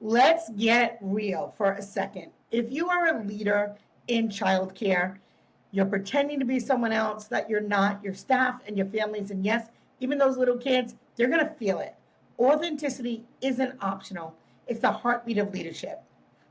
Let's get real for a second. If you are a leader in childcare, you're pretending to be someone else that you're not, your staff and your families, and yes, even those little kids, they're going to feel it. Authenticity isn't optional, it's the heartbeat of leadership.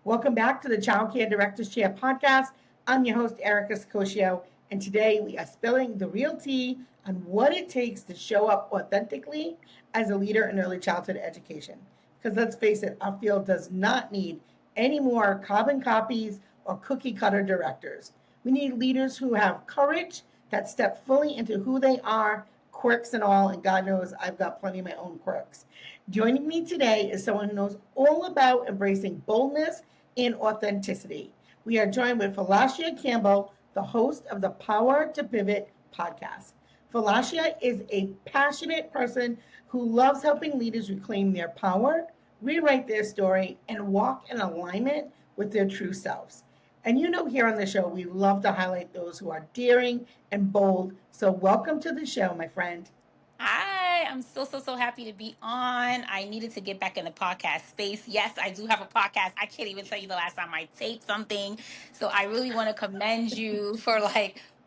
Welcome back to the Childcare Directors Chair podcast. I'm your host, Erica Scocchio, and today we are spilling the real tea on what it takes to show up authentically as a leader in early childhood education. Because let's face it, our field does not need any more carbon copies or cookie cutter directors. We need leaders who have courage, that step fully into who they are, quirks and all. And God knows I've got plenty of my own quirks. Joining me today is someone who knows all about embracing boldness and authenticity. We are joined with Felicia Campbell, the host of the Power to Pivot podcast. Felicia is a passionate person who loves helping leaders reclaim their power, rewrite their story, and walk in alignment with their true selves. And you know, here on the show, we love to highlight those who are daring and bold. So, welcome to the show, my friend. Hi, I'm so happy to be on. I needed to get back in the podcast space. Yes, I do have a podcast. I can't even tell you the last time I taped something. So I really want to commend you for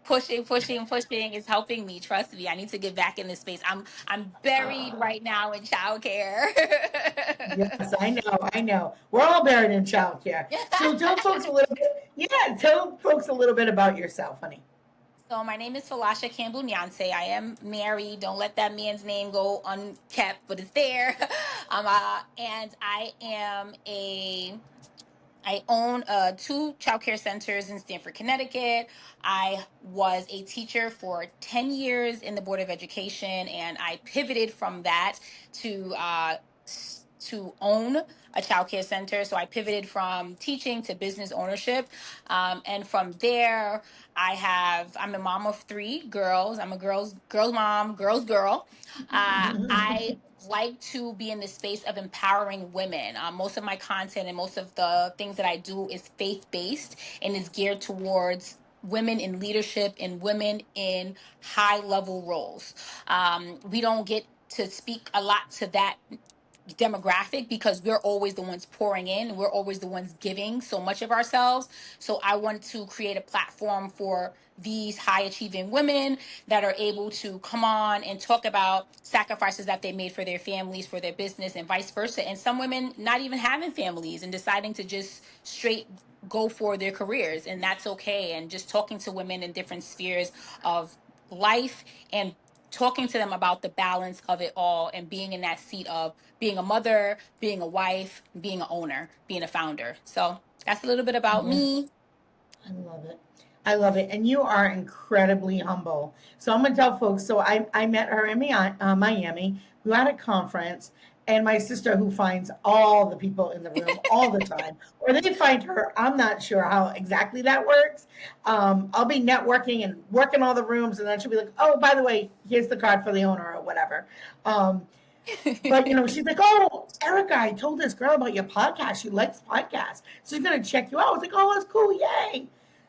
pushing. It's helping me. Trust me. I need to get back in this space. I'm buried Ah, right now in childcare. yes, I know, I know. We're all buried in childcare. So, tell folks a little bit. Yeah, tell folks a little bit about yourself, honey. So my name is Falasha Campbell Nyanse. I am married. Don't let that man's name go unkept, but it's there. And I own two childcare centers in Stamford, Connecticut. I was a teacher for 10 years in the Board of Education, and I pivoted from that to to own a childcare center. So I pivoted from teaching to business ownership. And from there, I'm a mom of three girls. I'm a girls mom, girls girl. I like to be in the space of empowering women. Most of my content and most of the things that I do is faith based and is geared towards women in leadership and women in high level roles. We don't get to speak a lot to that demographic because we're always the ones pouring in and we're always the ones giving so much of ourselves. So I want to create a platform for these high achieving women that are able to come on and talk about sacrifices that they made for their families, for their business, and vice versa. And some women not even having families and deciding to just straight go for their careers, and that's okay. And just talking to women in different spheres of life and talking to them about the balance of it all and being in that seat of being a mother, being a wife, being an owner, being a founder. So that's a little bit about Yeah. me. I love it. I love it. And you are incredibly humble. So I'm going to tell folks. So I met her in Miami. We were at a conference, and my sister, who finds all the people in the room all the time, or they find her, I'm not sure how exactly that works. I'll be networking and working all the rooms, and then she'll be like, oh, by the way, here's the card for the owner or whatever. Um, but she's like, "Oh, Erica, I told this girl about your podcast. She likes podcasts, so she's gonna check you out." I was like, "Oh, that's cool, yay!"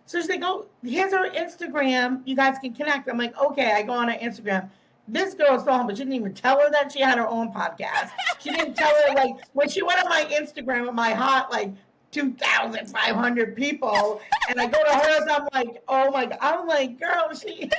So she's like, "Oh, here's her Instagram. You guys can connect." I'm like, "Okay." I go on her Instagram. This girl's so humble. She didn't even tell her that she had her own podcast. She didn't tell her like when she went on my Instagram with my hot like 2,500 people, and I go to hers. I'm like, "Oh my god!" I'm like, "Girl, she."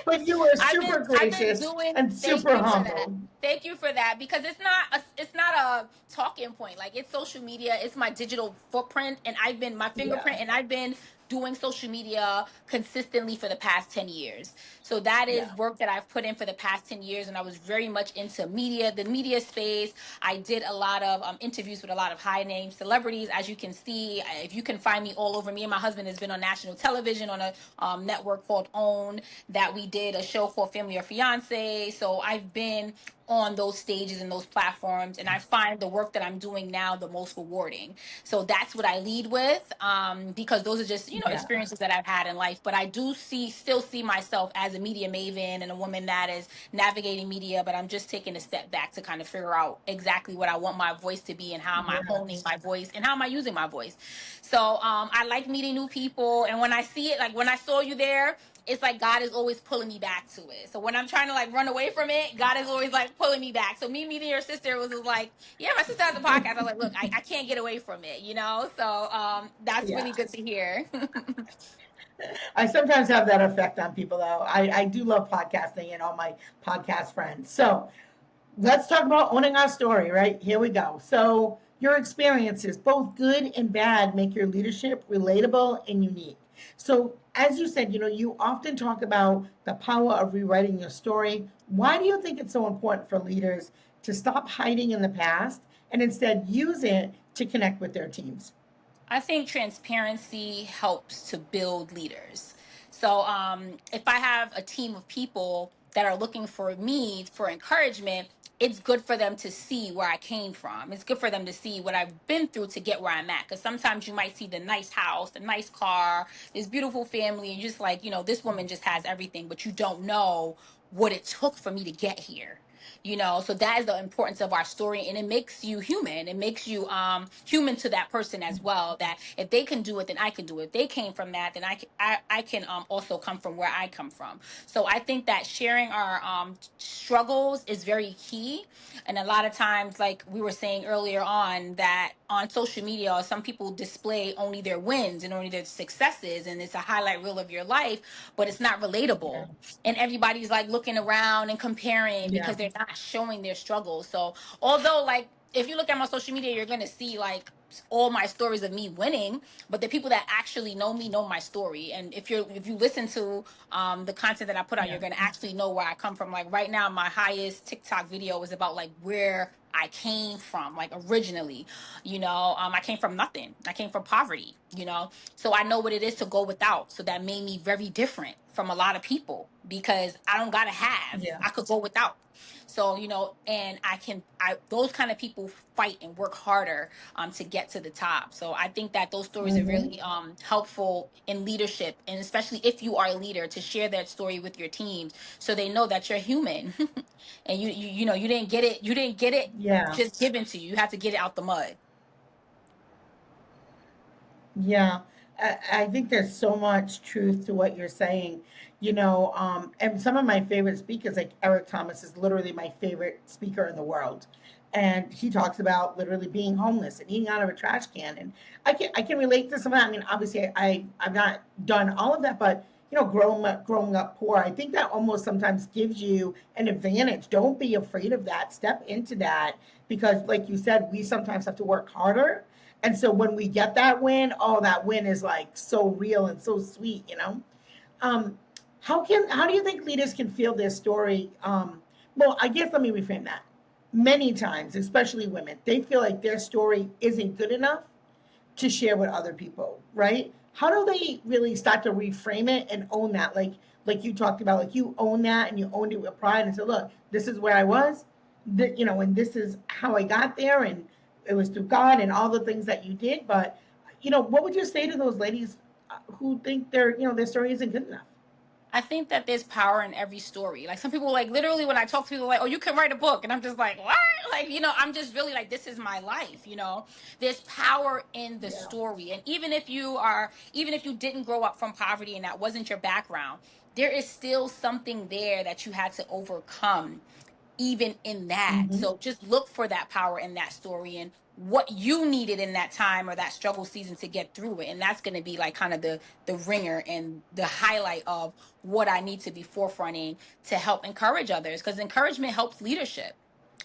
But you were super I've been gracious doing. and Thank super you for that. humble. Thank you for that because it's not a talking point. Like it's social media. It's my digital footprint, and I've been my Yeah. fingerprint, and I've been doing social media consistently for the past 10 years. So that is Yeah. work that I've put in for the past 10 years, and I was very much into media, the media space. I did a lot of interviews with a lot of high name celebrities. As you can see, if you can find me all over, me and my husband has been on national television on a network called OWN, that we did a show called Family or Fiance. So I've been on those stages and those platforms, and I find the work that I'm doing now the most rewarding. So that's what I lead with, because those are just Yeah. experiences that I've had in life. But I do still see myself as a media maven and a woman that is navigating media. But I'm just taking a step back to kind of figure out exactly what I want my voice to be and how am I honing Yes. my voice and how am I using my voice. So I like meeting new people, and when I see it, like when I saw you there, it's like God is always pulling me back to it. So when I'm trying to like run away from it, God is always like pulling me back. So me meeting your sister was just like, yeah, my sister has a podcast. I was like, look, I can't get away from it, you know? So that's Yeah. really good to hear. I sometimes have that effect on people, though. I do love podcasting and all my podcast friends. So let's talk about owning our story, right? Here we go. So, your experiences, both good and bad, make your leadership relatable and unique. So, as you said, you often talk about the power of rewriting your story. Why do you think it's so important for leaders to stop hiding in the past and instead use it to connect with their teams? I think transparency helps to build leaders. So if I have a team of people that are looking for me for encouragement, it's good for them to see where I came from. It's good for them to see what I've been through to get where I'm at. Because sometimes you might see the nice house, the nice car, this beautiful family, and just like, this woman just has everything, but you don't know what it took for me to get here. So that is the importance of our story, and it makes you human. It makes you human to that person as well, that if they can do it, then I can do it. If they came from that, then I can also come from where I come from. So I think that sharing our struggles is very key. And a lot of times, like we were saying earlier on, that on social media some people display only their wins and only their successes, and it's a highlight reel of your life, but it's not Yeah. relatable, and everybody's like looking around and comparing Yeah. because they're not showing their struggles. So although, like, if you look at my social media, you're going to see like all my stories of me winning, but the people that actually know me know my story. And if you listen to the content that I put out, Yeah. you're going to actually know where I come from. Like right now, my highest TikTok video is about like where I came from, like originally. I came from nothing. I came from poverty. So I know what it is to go without. So that made me very different from a lot of people, because I don't gotta have. Yeah. I could go without. So, and I those kind of people fight and work harder to get to the top. So I think that those stories are Hmm. really helpful in leadership, and especially if you are a leader, to share that story with your teams so they know that you're human. And you didn't get it Yeah. just given to you. You have to get it out the mud. Yeah, I think there's so much truth to what you're saying, and some of my favorite speakers, like Eric Thomas, is literally my favorite speaker in the world, and he talks about literally being homeless and eating out of a trash can, and I can relate to some of that. I mean, obviously, I've not done all of that, but growing up poor, I think that almost sometimes gives you an advantage. Don't be afraid of that. Step into that because, like you said, we sometimes have to work harder, and so when we get that win, oh, that win is like so real and so sweet. Um, how do you think leaders can feel their story? Well, I guess let me reframe that. Many times, especially women, they feel like their story isn't good enough to share with other people, right? How do they really start to reframe it and own that? Like you talked about, like you own that and you owned it with pride and said, look, this is where I was, and this is how I got there, and it was through God and all the things that you did. But what would you say to those ladies who think their story isn't good enough? I think that there's power in every story. Like some people, like literally, when I talk to people, like, "Oh, you can write a book," and I'm just like, "What?" Like, I'm just really like, "This is my life." There's power in the Yeah. story, and even if you didn't grow up from poverty and that wasn't your background, there is still something there that you had to overcome even in that. Mm-hmm. So just look for that power in that story and what you needed in that time or that struggle season to get through it. And that's going to be like kind of the ringer and the highlight of what I need to be forefronting to help encourage others, because encouragement helps leadership.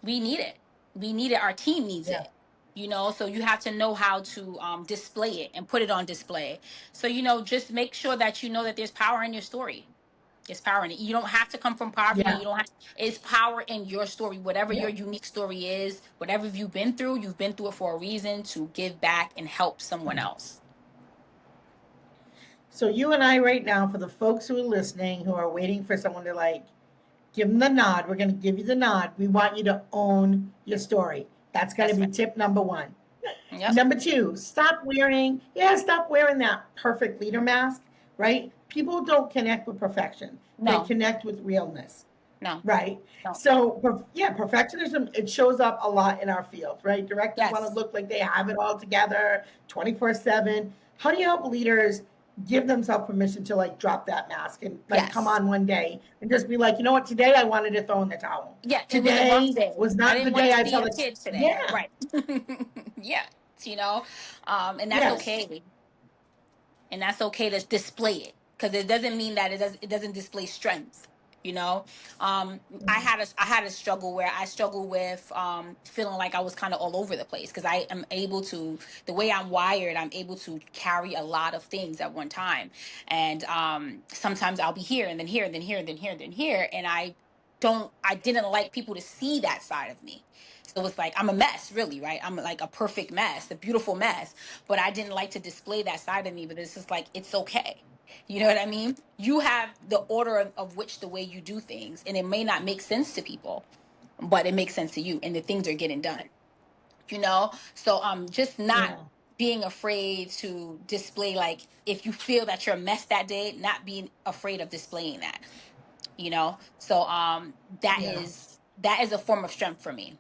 We need it. We need it. Our team needs Yeah. it. So you have to know how to display it and put it on display. So just make sure that you know that there's power in your story. It's power in it. You don't have to come from poverty. Yeah. You don't have. It's power in your story. Whatever Yeah. your unique story is, whatever you've been through it for a reason to give back and help someone else. So you and I right now, for the folks who are listening, who are waiting for someone to like give them the nod. We're going to give you the nod. We want you to own your story. That's going to That's be right. tip number one. Yep. Number two, stop wearing that perfect leader mask, right? People don't connect with perfection. They No. connect with realness, No. right? No. So, yeah, perfectionism, it shows up a lot in our field, right? Directors want to Yes. look like they have it all together 24/7. How do you help leaders give themselves permission to like drop that mask and like come Yes. on one day and just be like, you know what, today I wanted to throw in the towel. Yeah, it was a rough Today day. was I not the didn't want day to I see felt a like, kid today. yeah, Right. Yeah. You know, and that's yes, okay. And that's okay to display it, because it doesn't mean that it doesn't display strength. You know, I had a struggle where I struggle with feeling like I was kind of all over the place, because I am able to, the way I'm wired, I'm able to carry a lot of things at one time. And sometimes I'll be here and then here and then here and then here and then here, and I didn't like people to see that side of me. So it's like I'm a mess, really, right? I'm like a perfect mess, a beautiful mess, but I didn't like to display that side of me. But it's just like, it's okay. You know what I mean? You have the order of which the way you do things, and it may not make sense to people, but it makes sense to you, and the things are getting done. You know, so just not yeah, being afraid to display, like if you feel that you're a mess that day, not being afraid of displaying that. You know, so that yeah. is a form of strength for me.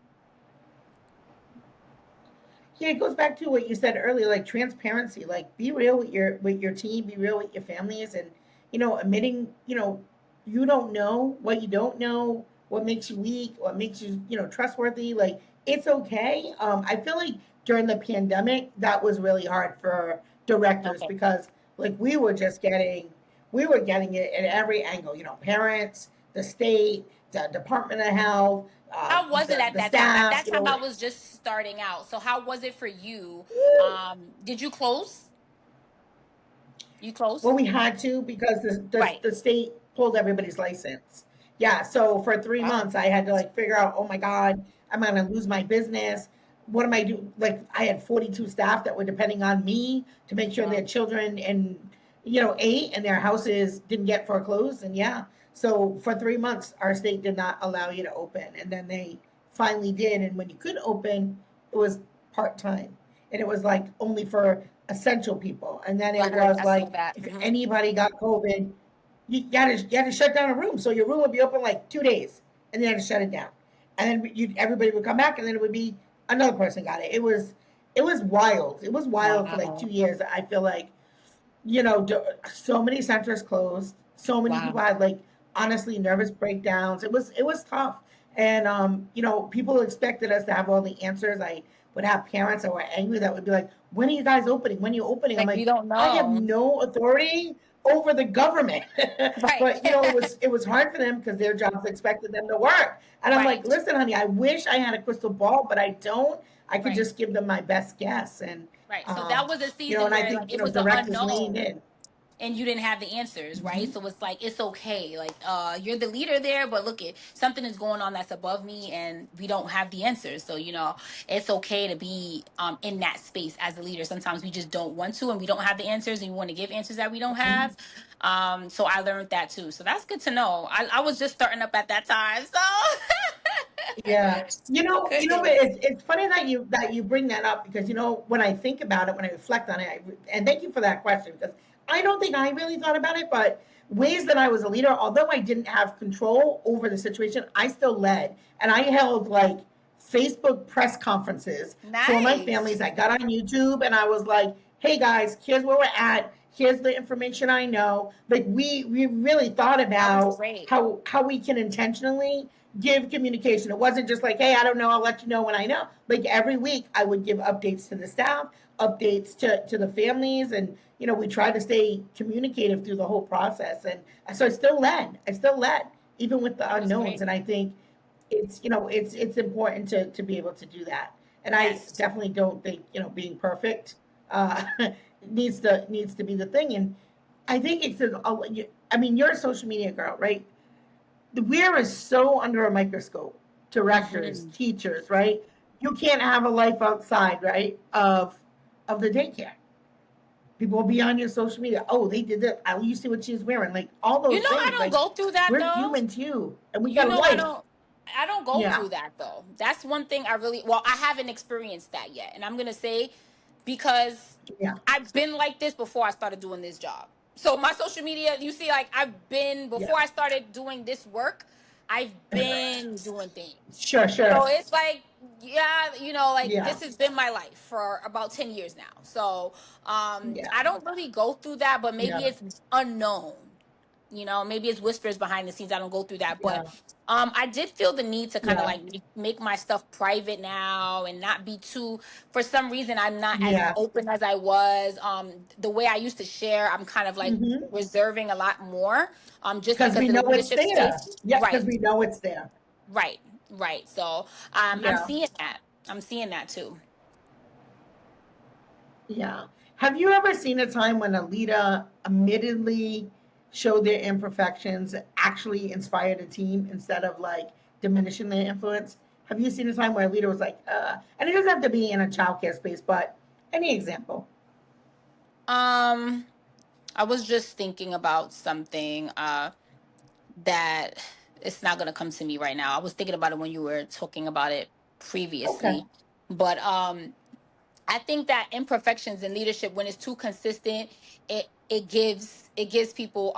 Yeah, it goes back to what you said earlier, like transparency. Like be real with your team, be real with your families, and admitting, you don't know what you don't know, what makes you weak, what makes you, trustworthy. Like it's okay. I feel like during the pandemic, that was really hard for directors Okay. because like we were getting it at every angle. Parents, the state, the Department of Health, How was it at the that time? At staff. that time, I was just starting out. So how was it for you? Did you close? You Well, closed? we had to because Right. the state pulled everybody's license. Yeah, so for three Wow. months, I had to like figure out, oh my God, am I going to lose my business? What am I doing? Like, I had 42 staff that were depending on me to make sure their Wow. children and, ate and their houses didn't get foreclosed. And yeah, so for 3 months, our state did not allow you to open. And then they finally did. And when you could open, it was part time. And it was like only for essential people. And then it was I saw like, that. if anybody got COVID, you had to shut down a room. So your room would be open like 2 days, and then you had to shut it down. And then everybody would come back, and then it would be another person got it. It was wild. It was wild for like Wow. 2 years. I feel like so many centers closed. So many Wow. people had like honestly nervous breakdowns. It was tough, and people expected us to have all the answers. I would have parents that were angry that would be like, "When are you guys opening? When are you opening?" I'm Like, we like, don't "I have know. no authority over the government," Right. but it was hard for them because their jobs expected them to work. And I'm like, Right. "Listen, honey, I wish I had a crystal ball, but I don't. I could Right. just give them my best guess." And Right. So that was a season and I where, think like, it was an directors leaned unknown, in. and you didn't have the answers, right? Mhm. So it's like, it's okay. Like, you're the leader there, but look, it something is going on that's above me, and we don't have the answers. So, it's okay to be in that space as a leader. Sometimes we just don't want to, and we don't have the answers, and we want to give answers that we don't Mhm. have. So I learned that too. So that's good to know. I was just starting up at that time. So Yeah, but goodness. it's funny that you bring that up because when I think about it, when I reflect on it, and thank you for that question because I don't think I really thought about it, but ways that I was a leader, although I didn't have control over the situation, I still led, and I held like Facebook press conferences for my Nice. families. I got on YouTube and I was like, "Hey guys, here's where we're at. Here's the information I know." Like we really thought That was about great. how we can intentionally give communication. It wasn't just like, hey, I don't know, I'll let you know when I know. Like every week, I would give updates to the staff, updates to the families, and we tried to stay communicative through the whole process. And so I still led, even with the That was unknowns. great. And I think it's important to be able to do that. And I Yes. definitely don't think being perfect uh, needs to be the thing. And I think I mean, you're a social media girl, right? We're is so under a microscope. Directors, Hmm. teachers, right? You can't have a life outside, right? Of the daycare. People will be on your social media. Oh, they did that. Oh, you see what she's wearing. Like all You those know, I things. don't Like go through that we're though. human too, and we You got a know, I life. don't. I don't go Yeah, through that though. That's one thing I really, well, I haven't experienced that yet. And I'm going to say, because yeah, I've been like this before I started doing this job. So my social media, you see, like, I've been, yeah. before I started doing this work, I've been doing things. Sure, So sure. it's like, Yeah, like Yeah, this has been my life for about 10 years now. So, yeah, I don't really go through that, but maybe yeah, it's unknown. Maybe it's whispers behind the scenes. I don't go through that, but yeah, I did feel the need to kind of yeah, like make my stuff private now and not be too. For some reason, I'm not as yeah. open as I was. The way I used to share, I'm kind of like Mm-hmm. reserving a lot more. Just Because because we of the know it's leadership there. space. Yeah, because Right, we know it's there. right, right. So I'm Yeah, seeing that. I'm seeing that too. yeah. Have you ever seen a time when a leader admittedly showed their imperfections, actually inspired a team instead of like diminishing their influence? Have you seen a time where a leader was like, and it doesn't have to be in a childcare space, but any example? Um, I was just thinking about something that it's not gonna come to me right now. I was thinking about it when you were talking about it Okay. previously. But I think that imperfections in leadership, when it's too consistent, it gives people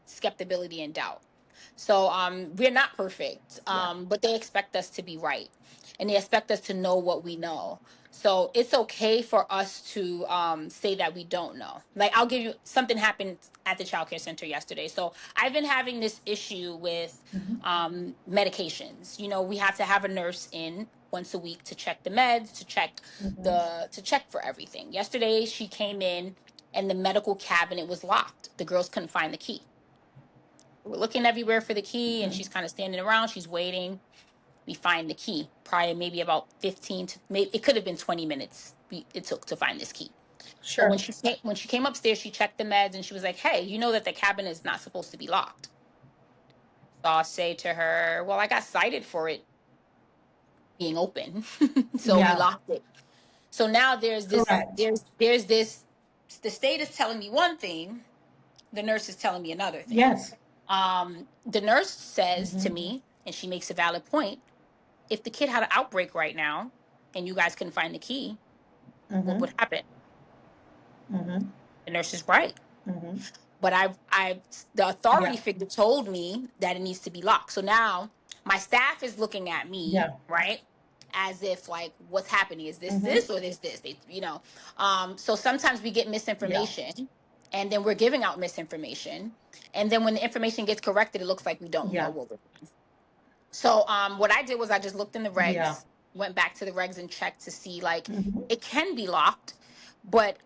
skepticism and doubt. So we're not perfect, Yeah. but they expect us to be right, and they expect us to know what we know. So it's okay for us to say that we don't know. Like, I'll give you something happened at the childcare center yesterday. So I've been having this issue with Hmm. medications. We have to have a nurse in once a week to check the meds, Hmm. to check for everything. Yesterday she came in and the medical cabinet was locked. The girls couldn't find the key. We're looking everywhere for the key, and Okay. she's kind of standing around. She's waiting. We find the key. Probably maybe about 15 to maybe it could have been 20 minutes it took to find this key. So Sure. when she came upstairs, she checked the meds and she was like, "Hey, you know that the cabinet is not supposed to be locked." So I'll say to her, "Well, I got cited for it being open, so we Yeah. locked it." So now Correct. there's this. The state is telling me one thing, the nurse is telling me another thing. Yes. The nurse says to Hmm. me, and she makes a valid point, if the kid had an outbreak right now and you guys couldn't find the key, what Hmm. would happen? Hmm. The nurse is right. Hmm. But the authority Yeah. figure told me that it needs to be locked. So now my staff is looking at me, Yeah. right? As if like, what's happening? Is Hmm. this or this? So sometimes we get Yeah. misinformation and then we're giving out misinformation. And then when the information gets corrected, it looks like we don't know Yeah. what we're. So what I did was I just looked in the Yeah. regs, went back to the regs and checked to see like Hmm. it can be locked, but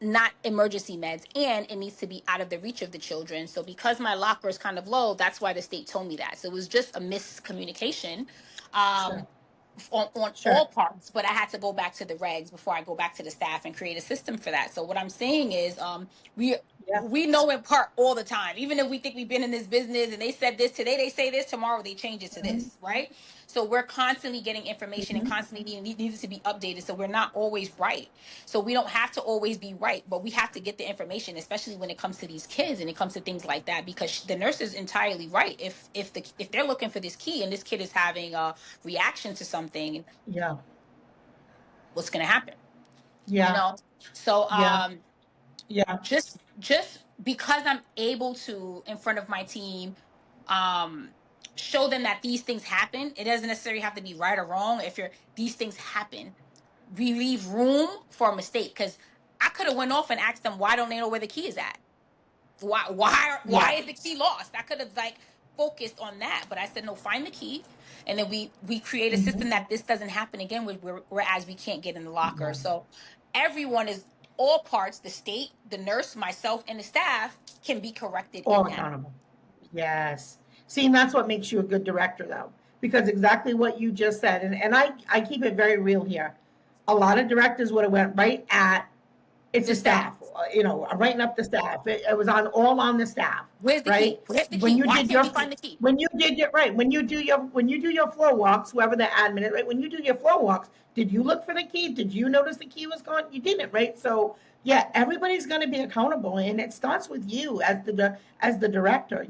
not emergency meds, and it needs to be out of the reach of the children. So because my locker is kind of low, that's why the state told me that. So it was just a miscommunication. Sure. Um on Sure. all parts, but I had to go back to the regs before I go back to the staff and create a system for that. So what I'm saying is we Yeah. we know in part all the time, even if we think we've been in this business and they said this today, they say this tomorrow, they change it to Hmm. this, right? So we're constantly getting information and Hmm. constantly needs to be updated, so we're not always right. So we don't have to always be right, but we have to get the information, especially when it comes to these kids and it comes to things like that, because the nurse is entirely right. If they're looking for this key and this kid is having a reaction to something, Yeah. what's going to happen, you Yeah. know so Yeah. Yeah. just because I'm able to, in front of my team, um show them that these things happen, it doesn't necessarily have to be right or wrong. If you're these things happen, we leave room for a mistake, because I could have went off and asked them, why don't they know where the key is at? Why Yeah. is the key lost? I could have like focused on that, but I said no, find the key, and then we create a Hmm. system that this doesn't happen again, whereas we can't get in the locker. Yeah. So everyone is, all parts, the state, the nurse, myself, and the staff can be corrected in All that. accountable. Yes. See, and that's what makes you a good director, though, because exactly what you just said, and I keep it very real here. A lot of directors would have went right at it's The the staff, staff, writing up the staff. It was on the staff, where's the key? right? Where's the When key? you Why did can't your we find the key? when you did your right when you do your floor walks, whoever the admin is, right? When you do your floor walks, did you look for the key? Did you notice the key was gone? You didn't, right? So yeah, everybody's going to be accountable, and it starts with you as the director.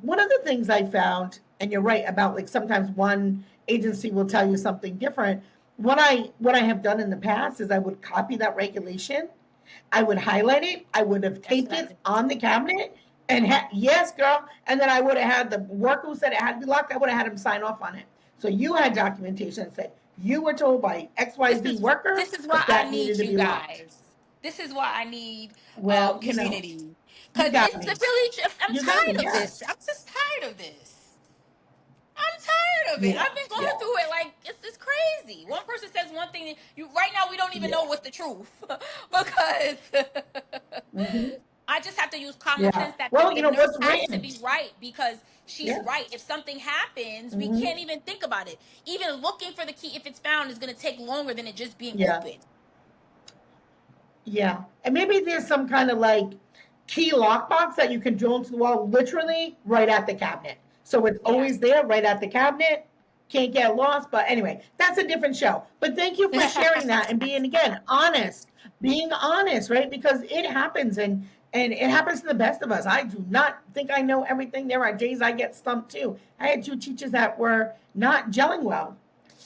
One of the things I found, and you're right about like sometimes one agency will tell you something different. What I have done in the past is I would copy that regulation, I would highlight it, I would have That's taped what I it did. on the cabinet, and yes, girl, and then I would have had the worker who said it had to be locked. I would have had him sign off on it. So you had documentation that said you were told by This XYZ is worker this is why that I that needed need to you be locked. guys. This is why I need Well, community. you Cause got it's me. really I'm You got me. tired of Yeah. this. I'm just tired of this. I'm tired of it. Yeah. I've been going Yeah. through it like it's crazy. One person says one thing, you right now we don't even know Yeah. what's the truth because Hmm. I just have to use common Yeah. sense that Well, the nurse what's has to written. be right because she's Yeah. right. If something happens, we Hmm. can't even think about it. Even looking for the key, if it's found, is going to take longer than it just being Yeah. open. Yeah. And maybe there's some kind of like key lockbox that you can drill into the wall literally right at the cabinet. So it's Yeah. always there right at the cabinet. Can't get lost. But anyway, that's a different show. But thank you for sharing that and being, again, honest. Being honest, right? Because it happens, and it happens to the best of us. I do not think I know everything. There are days I get stumped too. I had two teachers that were not gelling well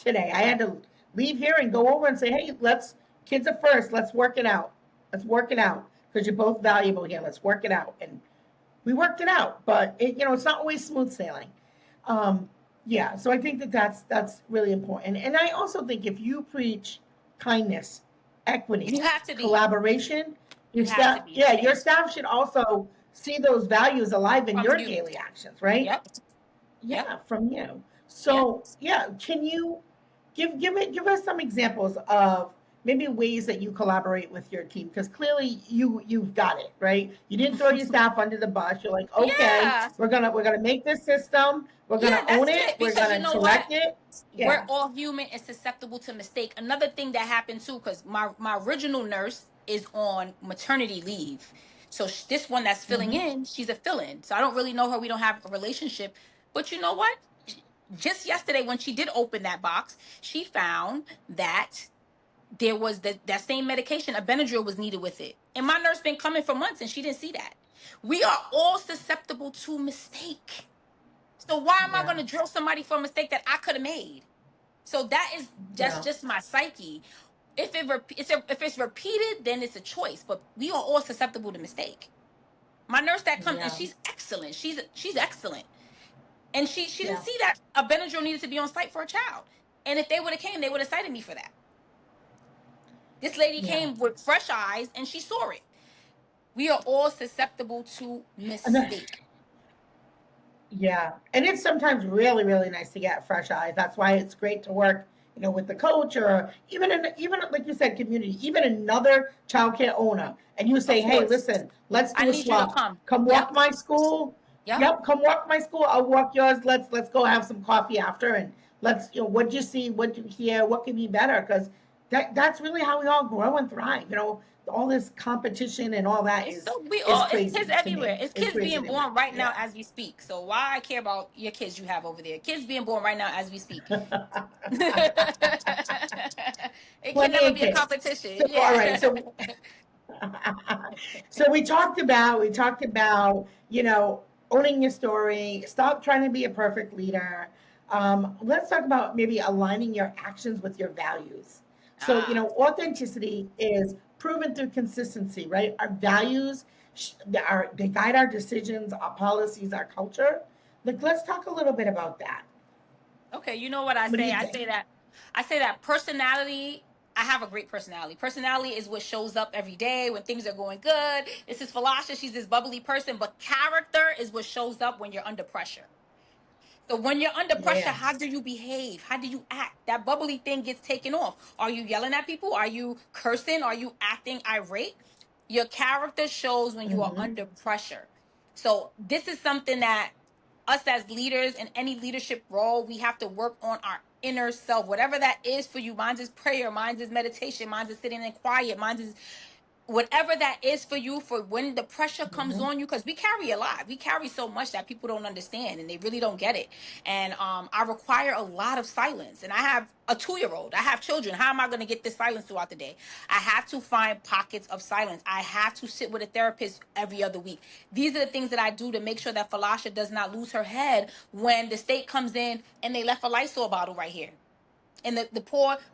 today. I had to leave here and go over and say, hey, let's, kids are first. Let's work it out. Let's work it out because you're both valuable here. Let's work it out. And we worked it out, but it's not always smooth sailing. Um, yeah, so I think that that's really important. And I also think if you preach kindness, equity, You have to be. collaboration, your You have to staff, be the yeah, your same staff should also see those values alive in from your you. daily actions, right? Yep. Yep. Yeah, from you. Yep. So yeah, can you give us some examples of maybe ways that you collaborate with your team? Because clearly you've got it, right? You didn't throw your staff under the bus. You're like, okay, Yeah. we're gonna make this system, we're Yeah, gonna own that's it, it. we're Because you gonna know what? correct it. We're Yeah. all human and susceptible to mistake. Another thing that happened too, because my original nurse is on maternity leave. So this one that's filling Mm-hmm. in, she's a fill-in. So I don't really know her. We don't have a relationship. But you know what? Just yesterday, when she did open that box, she found that there was that same medication, a Benadryl, was needed with it. And my nurse been coming for months, and she didn't see that. We are all susceptible to mistake. So why am I Yeah. going to drill somebody for a mistake that I could have made? So that's Yeah. just my psyche. If it's repeated, then it's a choice. But we are all susceptible to mistake. My nurse that comes and Yeah. she's excellent. She's excellent, and she didn't Yeah. see that a Benadryl needed to be on site for a child. And if they would have came, they would have cited me for that. This lady Yeah. came with fresh eyes and she saw it. We are all susceptible to And then, mistake. yeah, and it's sometimes really, really nice to get fresh eyes. That's why it's great to work, with the coach or even like you said, community, even another childcare owner, and you say, Of hey, course, listen, let's I do a need you to swap. come. Come Yep, walk my school. yep. Yep, come walk my school. I'll walk yours. Let's go have some coffee after, and let's what'd you see, what'd you hear, what can be better? Because that's really how we all grow and thrive. All this competition and all that It's is so we is all it's kids crazy to everywhere. me. It's It's kids crazy being to me. born right now Yeah. as we speak. So why I care about your kids you have over there? Kids being born right now as we speak. It can Plenty never of be a kids. competition. So all right, Yeah. so so we talked about owning your story. Stop trying to be a perfect leader. Let's talk about maybe aligning your actions with your values. So Ah. authenticity is proven through consistency, right? Our values they guide our decisions, our policies, our culture. Like, let's talk a little bit about that. Okay, you know what I What do say? you I think? say that personality, I have a great personality. Personality is what shows up every day when things are going good. This is Falasha, she's this bubbly person, but character is what shows up when you're under pressure. So when you're under pressure, Yeah. how do you behave? How do you act? That bubbly thing gets taken off. Are you yelling at people? Are you cursing? Are you acting irate? Your character shows when you are Mm-hmm. under pressure. So this is something that us as leaders in any leadership role, we have to work on our inner self. Whatever that is for you, mine is prayer, mine is meditation, mine is sitting in quiet, mine is whatever that is for you for when the pressure comes Mm-hmm. on you, because we carry a lot, we carry so much that people don't understand and they really don't get it. And I require a lot of silence, and I have a 2-year old, I have children. How am I going to get this silence throughout the day? I have to find pockets of silence. I have to sit with a therapist every other week. These are the things that I do to make sure that Falasha does not lose her head when the state comes in and they left a Lysol bottle right here. And the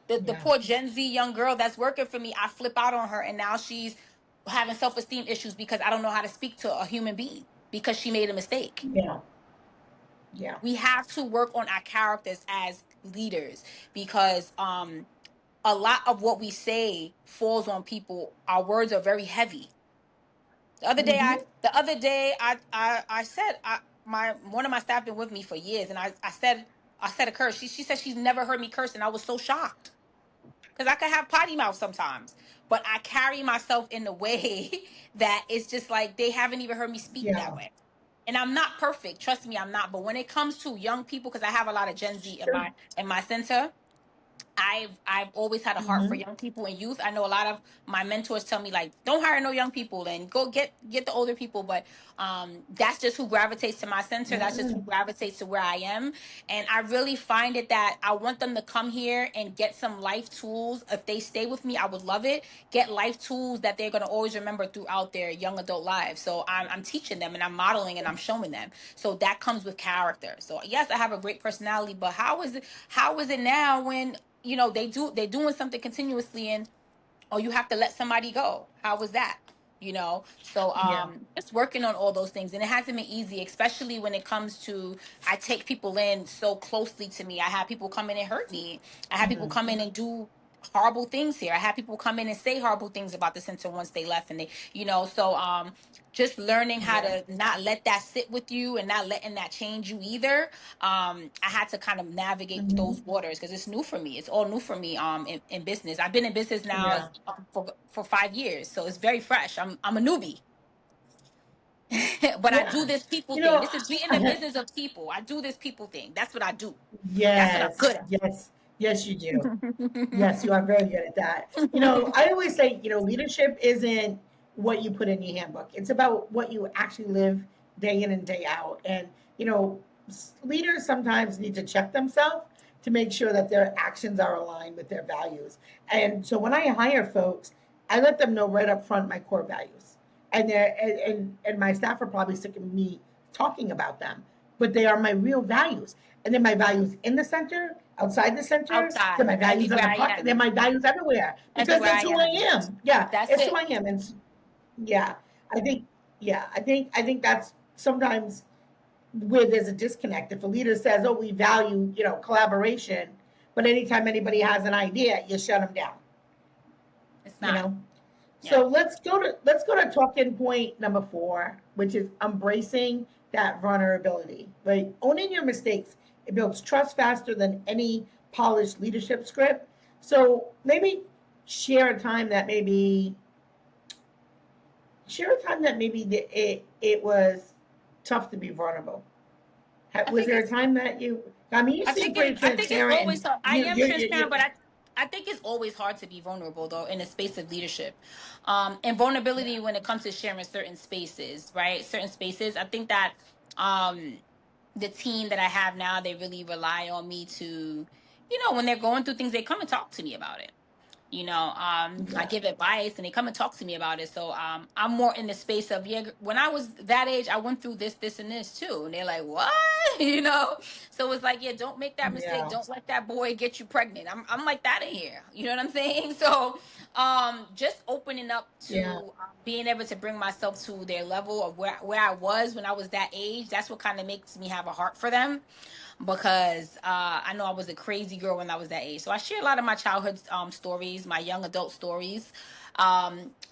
Yeah. poor Gen Z young girl that's working for me, I flip out on her, and now she's having self-esteem issues because I don't know how to speak to a human being because she made a mistake. Yeah. Yeah. We have to work on our characters as leaders, because a lot of what we say falls on people. Our words are very heavy. Mm-hmm. The other day I said, my one of my staff been with me for years, and I said a curse. She said she's never heard me curse, and I was so shocked because I can have potty mouth sometimes, but I carry myself in a way that it's just like they haven't even heard me speak that Yeah. way. And I'm not perfect, trust me, I'm not. But when it comes to young people, because I have a lot of Gen Z Sure. in my center, I've always had a heart for Mm-hmm. young people and youth. I know a lot of my mentors tell me, like, don't hire no young people and go get the older people. But that's just who gravitates to my center. That's just who Mm-hmm. gravitates to where I am. And I really find it that I want them to come here and get some life tools. If they stay with me, I would love it. Get life tools that they're gonna always remember throughout their young adult lives. So I'm teaching them and I'm modeling and I'm showing them. So that comes with character. So yes, I have a great personality, but how is it now when they're doing something continuously, and oh, you have to let somebody go? How was that? So Yeah. just working on all those things, and it hasn't been easy, especially when it comes to, I take people in so closely to me. I have people come in and hurt me. I have people Mm-hmm. come in and do horrible things here. I have people come in and say horrible things about the center once they left, and so just learning how Yeah. to not let that sit with you and not letting that change you either. I had to kind of navigate Mm-hmm. those waters because it's new for me. It's all new for me. In business, I've been in business now Yeah. for 5 years, so it's very fresh. I'm a newbie, but I do Yeah. this people You thing. know, This is, we in the business of people. I do this people thing. That's what I do. That's what I'm yes, good at. yes, yes, you do. Yes, you are very good at that. I always say, leadership isn't what you put in your handbook. It's about what you actually live day in and day out. And, leaders sometimes need to check themselves to make sure that their actions are aligned with their values. And so when I hire folks, I let them know right up front my core values. And my staff are probably sick of me talking about them, but they are my real values. And then my values in the center, outside the center, they're my Outside, values in everywhere the I pocket, they're am, my values everywhere because everywhere that's I who I am. am. Yeah, That's it's who it. I am. And yeah, I think, yeah, I think that's sometimes where there's a disconnect. If a leader says, "Oh, we value, collaboration," but anytime anybody has an idea, you shut them down. It's You not. know. Yeah. So let's go to talking point number 4, which is embracing that vulnerability. Like owning your mistakes, it builds trust faster than any polished leadership script. So maybe share a time that maybe share a time that maybe it was tough to be vulnerable. I Was think there a it's time that you? I mean, you seem pretty I think it's transparent, always and so. I you am you you, transparent, you but I think it's always hard to be vulnerable though in a space of leadership, and vulnerability yeah, when it comes to sharing certain spaces, right? Certain spaces. I think that um the team that I have now, they really rely on me to, when they're going through things, they come and talk to me about it. I yeah, give advice and they come and talk to me about it. So I'm more in the space of, yeah, when I was that age, I went through this and this too. And they're like, what? So it's like, yeah, don't make that mistake. yeah, Don't let that boy get you pregnant. I'm like that in here. You know what I'm saying? So just opening up yeah, to being able to bring myself to their level of where I was when I was that age. That's what kind of makes me have a heart for them, because I know I was a crazy girl when I was that age. So I share a lot of my childhood stories, my young adult stories,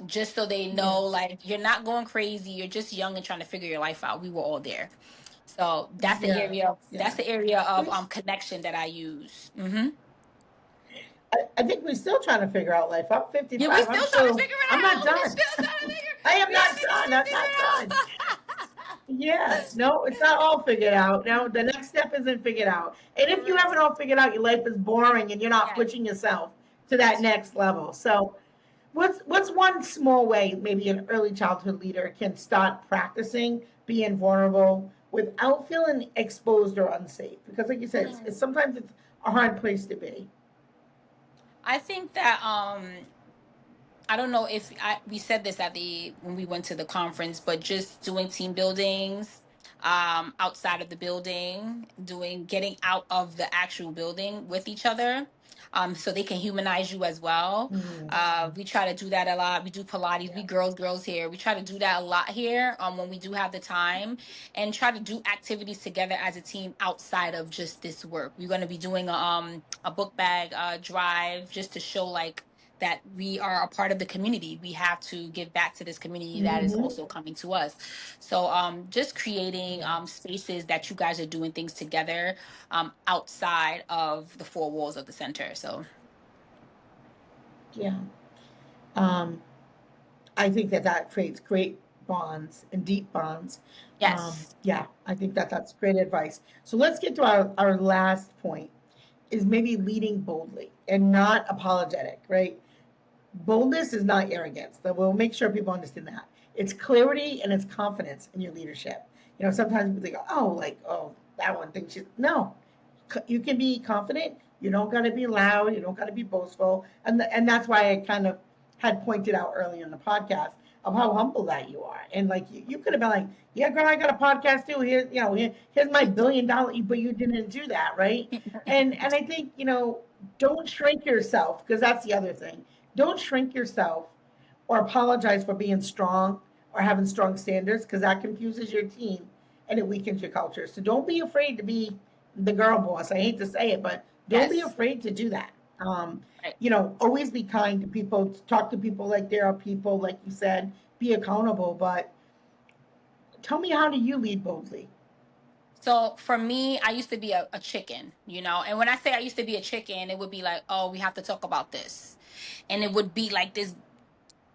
just so they yeah, know, like, you're not going crazy. You're just young and trying to figure your life out. We were all there. So yeah, that's yeah. the area of We, connection that I use. Hmm. I think we're still trying to figure out life. I'm Yeah, we 55. I'm still trying to still. figure it I'm not out. We done. still trying to figure. I am We not haven't done. I'm not done. even figured Yeah, no, it's not all figured out. No, the next step isn't figured out. And it out. if For you haven't real. all figured out, your life is boring and you're not Yes, pushing yourself to that that's next level. So, what's one small way maybe an early childhood leader can start practicing being vulnerable without feeling exposed or unsafe? Because, like you said, true. sometimes it's a hard place to be. I think that I don't know if we said this at the when we went to the conference, but just doing team buildings outside of the building, doing getting out of the actual building with each other. so they can humanize you as well. Mm, We try to do that a lot. We do Pilates. We yeah. girls here. We try to do that a lot here when we do have the time, and try to do activities together as a team outside of just this work. We're going to be doing a book bag drive just to show like that we are a part of the community. We have to give back to this community that is Hmm. also coming to us. So just creating Yeah. spaces that you guys are doing things together outside of the four walls of the center. So Yeah. Um, I think that that creates great bonds and deep bonds. yes. Yeah, I think that that's great advice. So let's get to our last point is maybe leading boldly and not apologetic, right? Boldness is not arrogance. That we'll make sure people understand that. It's clarity and it's confidence in your leadership. You know, sometimes people think, oh, like, oh, that one thinks you. No, you can be confident. You don't got to be loud. You don't got to be boastful. And that's why I kind of had pointed out earlier in the podcast of how humble that you are. And like you could have been like, yeah, girl, I got a podcast too. Here, you know, here's my $1 billion, but you didn't do that, right? And I think don't shrink yourself because that's the other thing. Don't shrink yourself or apologize for being strong or having strong standards because that confuses your team and it weakens your culture. So don't be afraid to be the girl boss. I hate to say it, but don't be Yes. afraid to do that. Right. Always be kind to people, talk to people like they are people, like you said, be accountable. But tell me, how do you lead boldly? So for me, I used to be a chicken, and when I say I used to be a chicken, it would be like, oh, we have to talk about this. And it would be like this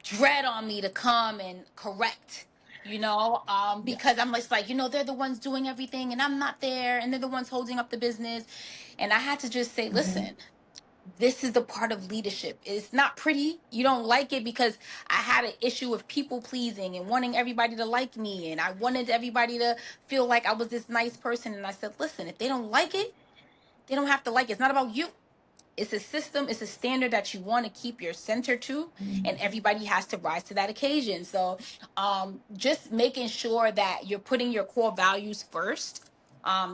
dread on me to come and correct, Yeah. because I'm just like, they're the ones doing everything and I'm not there and they're the ones holding up the business. And I had to just say, Hmm. listen, this is the part of leadership. It's not pretty. You don't like it because I had an issue of people pleasing and wanting everybody to like me. And I wanted everybody to feel like I was this nice person. And I said, listen, if they don't like it, they don't have to like it. It's not about you. It's a system, it's a standard that you want to keep your center to, and everybody has to rise to that occasion. So just making sure that you're putting your core values first,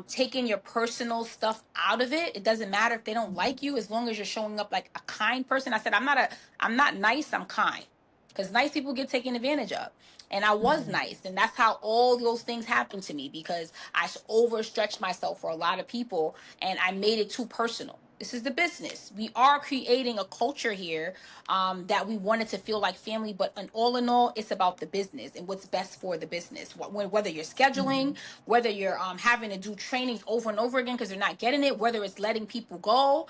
taking your personal stuff out of it. It doesn't matter if they don't like you, as long as you're showing up like a kind person. I said, I'm not nice, I'm kind. Because nice people get taken advantage of. And I was nice. And that's how all those things happened to me, because I overstretched myself for a lot of people and I made it too personal. This is the business. We are creating a culture here that we wanted to feel like family, but in all, it's about the business and what's best for the business. Whether you're scheduling, whether you're having to do trainings over and over again because they're not getting it, whether it's letting people go,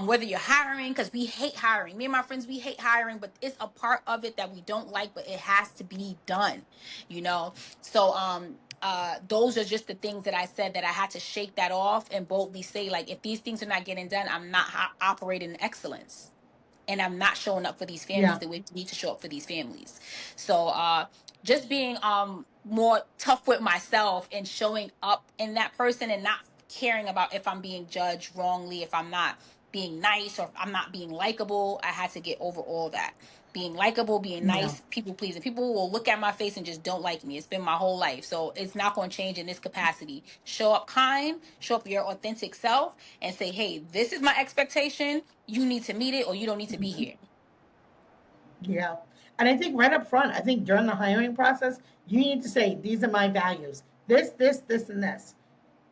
whether you're hiring, because we hate hiring. Me and my friends, we hate hiring, but it's a part of it that we don't like, but it has to be done, you know? So, those are just the things that I said that I had to shake that off and boldly say, like, if these things are not getting done, I'm not operating in excellence. And I'm not showing up for these families Yeah. the way we need to show up for these families. So just being more tough with myself and showing up in that person and not caring about if I'm being judged wrongly, if I'm not being nice, or if I'm not being likable. I had to get over all that. Being likable, being Yeah. nice, people pleasing. People will look at my face and just don't like me. It's been my whole life. So it's not going to change in this capacity. Show up kind, show up your authentic self, and say, hey, this is my expectation. You need to meet it or you don't need to be Mhm. here. Yeah. And I think right up front, I think during the hiring process, you need to say, these are my values. This, and this.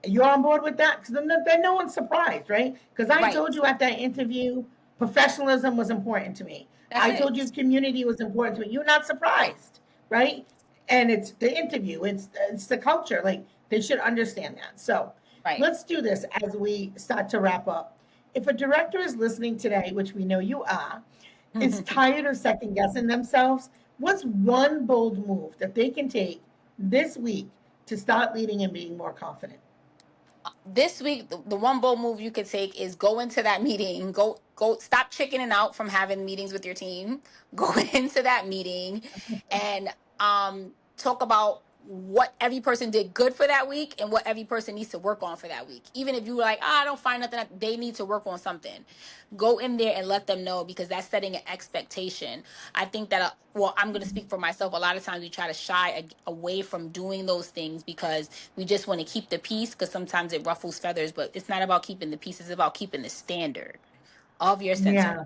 You're on board with that? Because then no one's surprised, right? Because I Right. told you at that interview, professionalism was important to me. That's I it. told you community was important to me. You're not surprised, right? And it's the interview, it's the culture. Like they should understand that. So Right. let's do this as we start to wrap up. If a director is listening today, which we know you are, is tired of second guessing themselves, what's one bold move that they can take this week to start leading and being more confident? This week, the one bold move you could take is go into that meeting, go stop chickening out from having meetings with your team. Go into that meeting and talk about what every person did good for that week and what every person needs to work on for that week. Even if you were like, I don't find nothing, they need to work on something. Go in there and let them know, because that's setting an expectation. I think that, well, I'm going to speak for myself. A lot of times we try to shy away from doing those things because we just want to keep the peace, because sometimes it ruffles feathers, but it's not about keeping the peace. It's about keeping the standard. of your center. Yeah.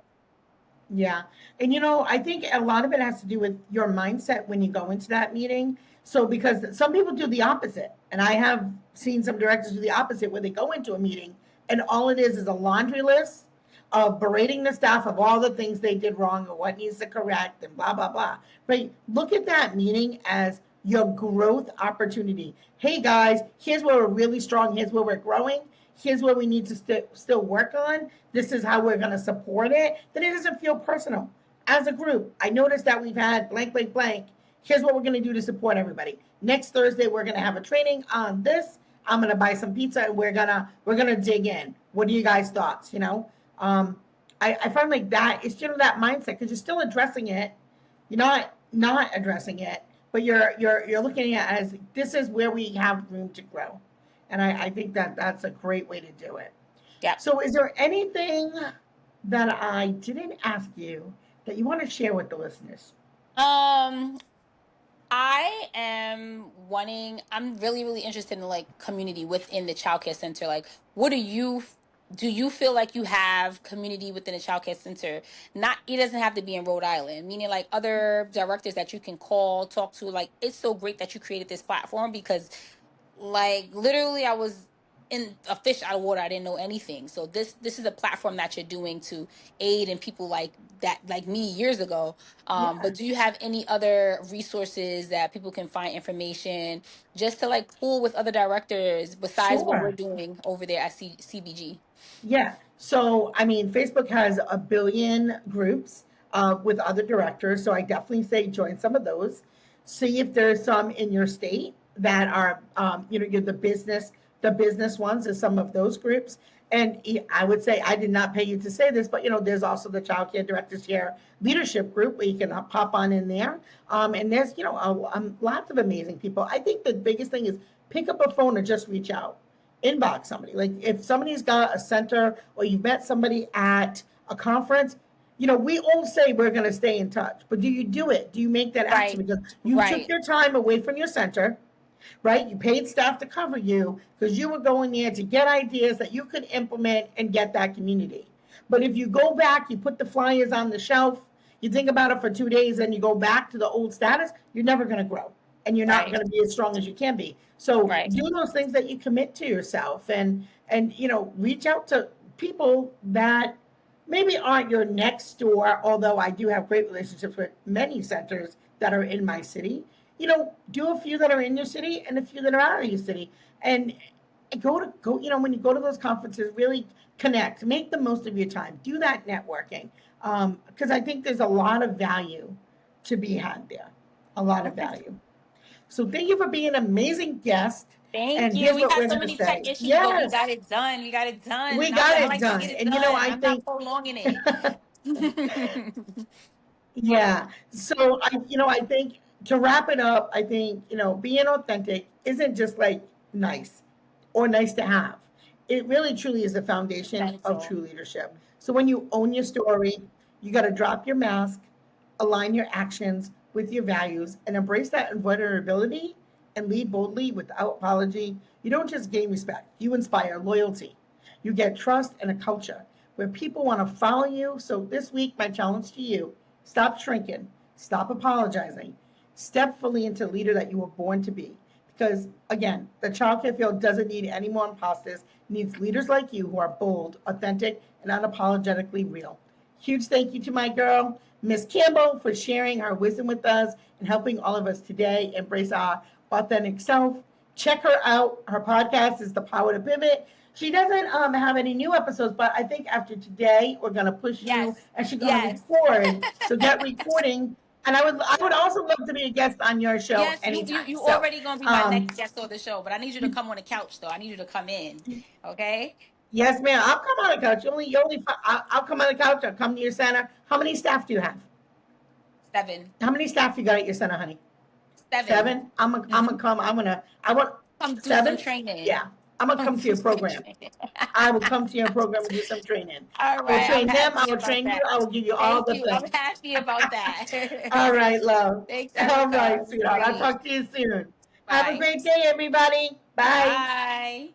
Yeah. And I think a lot of it has to do with your mindset when you go into that meeting. So, because some people do the opposite, and I have seen some directors do the opposite where they go into a meeting and all it is a laundry list of berating the staff of all the things they did wrong or what needs to correct and blah, blah, blah. Right? Look at that meeting as your growth opportunity. Hey guys, here's where we're really strong. Here's where we're growing. Here's where we need to still work on. This is how we're going to support it. Then it doesn't feel personal. As a group, I noticed that we've had blank, blank, blank. Here's what we're going to do to support everybody. Next Thursday, we're going to have a training on this. I'm going to buy some pizza and we're gonna dig in. What are you guys' thoughts? Um, I find like that it's that mindset because you're still addressing it. You're not addressing it, but you're looking at it as this is where we have room to grow, and I think that that's a great way to do it. Yep. So, is there anything that I didn't ask you that you want to share with the listeners? Um, I'm really, really interested in like community within the childcare center. Like, what do you feel like you have community within the childcare center? Not, it doesn't have to be in Rhode Island, meaning like other directors that you can call, talk to. Like, it's so great that you created this platform because like literally I was in a fish out of water. I didn't know anything. So this is a platform that you're doing to aid in people like that, like me years ago. But Yeah, do you have any other resources that people can find information just to like pool with other directors besides what we're sure. doing over there at CBG? Yeah. So, I mean, Facebook has a billion groups with other directors. So, I definitely say join some of those. See if there's some in your state that are, you're the business ones is some of those groups. And I would say I did not pay you to say this, but there's also the Child Care Directors Here Leadership Group where you can pop on in there. And there's lots of amazing people. I think the biggest thing is pick up a phone and just reach out, inbox somebody. Like if somebody's got a center or you've met somebody at a conference, we all say we're going to stay in touch, but do you do it? Do you make that action? Right, Because you took right, your time away from your center, right? You paid staff to cover you because you were going there to get ideas that you could implement and get that community. But if you go back, you put the flyers on the shelf, you think about it for 2 days, and you go back to the old status, you're never going to grow and you're not right, going to be as strong as you can be. So right, do those things that you commit to yourself and reach out to people that maybe aren't your next door, although I do have great relationships with many centers that are in my city. Do a few that are in your city and a few that are out of your city. And when you go to those conferences, really connect, make the most of your time, do that networking. Because I think there's a lot of value to be had there, a lot of okay. value. So thank you for being an amazing guest. Thank And you. here's We what had we're so going to many tech say. issues, but we got Yes, it done. We got it done. we And got I it like to get done. it And done. I I'm not think prolonging it. yeah. So I think to wrap it up, I think, being authentic isn't just like nice or nice to have. It really truly is the foundation of Essential. true leadership. So when you own your story, you got to drop your mask, align your actions with your values, and embrace that vulnerability and lead boldly without apology. You don't just gain respect, you inspire loyalty. You get trust and a culture where people want to follow you. So this week, my challenge to you: stop shrinking, stop apologizing, step fully into the leader that you were born to be. Because again, the childcare field doesn't need any more imposters. It needs leaders like you who are bold, authentic, and unapologetically real. Huge thank you to my girl, Miss Campbell, for sharing her wisdom with us and helping all of us today embrace our authentic self. Check her out. Her podcast is The Power to Pivot. She doesn't have any new episodes, but I think after today, we're gonna push you, Yes. and she's gonna Yes. record. So get recording. And I would also love to be a guest on your show Yes, anytime. you So, already gonna be my um, next guest on the show, but I need you to come on the couch though. I need you to come in. Okay? yes, ma'am. I'll come on the couch. I'll come on the couch. I'll come to your center. How many staff do you have? 7. How many staff you got at your center, honey? 7. 7. I'm Mm-hmm. gonna come. I want Come do some 7. training. Yeah, I'm gonna Come come to do your some program. training. I will come to your program and do some training. All I will right. I'm train them. I happy will about train you. that. I will give you all Thank the you. I'm things. happy about that. All right, love. Thanks, All Erica. right, It was sweetheart. I'll great. talk to you soon. Have a Bye. great day, everybody. Bye. Bye.